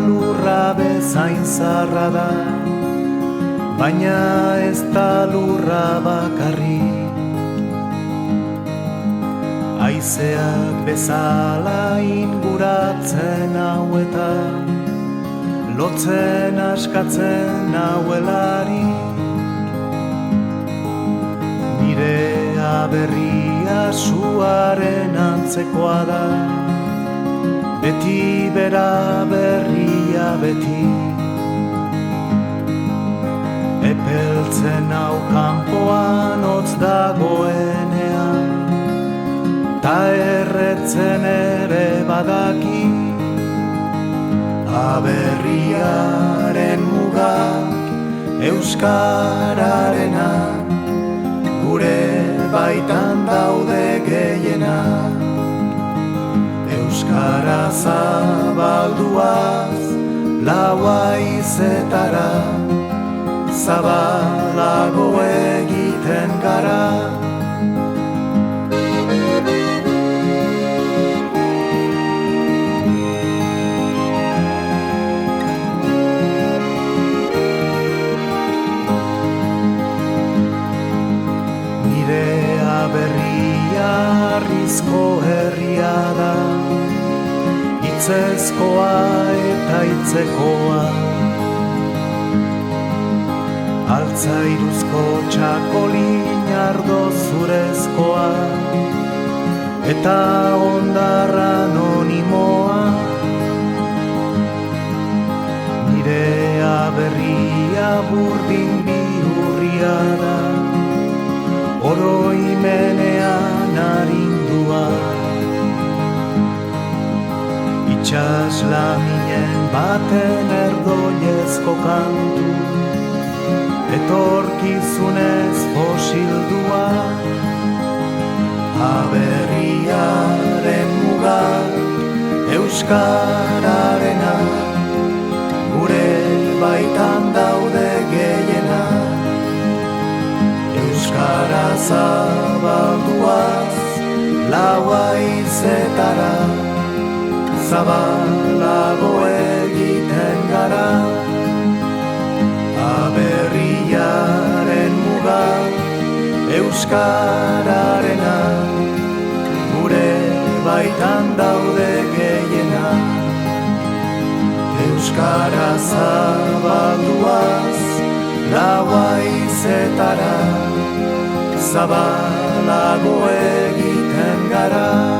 lurra bezain zarra da, baina ez da lurra bakarrik. Haizeak bezala inguratzen hauetan, lotzen askatzen hauelari. Nire aberria suaren antzekoa da, beti bera berria beti. Epeltzen hau kanpoan hotz dagoenean, ta erretzen ere badaki. Aberriaren mugak euskararena, gure baitan daude gehiena. Euskara zabalduaz lau haizetara, zabalago egiten gara. Berria arrizko herria da, hitzezkoa eta hitzekoa. Altzairuzko txakolin ardo zurezkoa, eta ondarra anonimoa. Nire aberria burdin bihurria da, oroimenean arindua. Itxaslaminen baten erdoilezko kantu, etorkizunez fosildua. Aberriaren mugak euskararena, gure baitan daude gehiena. Euskara zabalduaz lau haizetara, zabalago egiten gara. Aberriaren mugak euskararena, gure baitan daude gehiena. Euskara zabalduaz lau haizetara, zabalago egiten gara.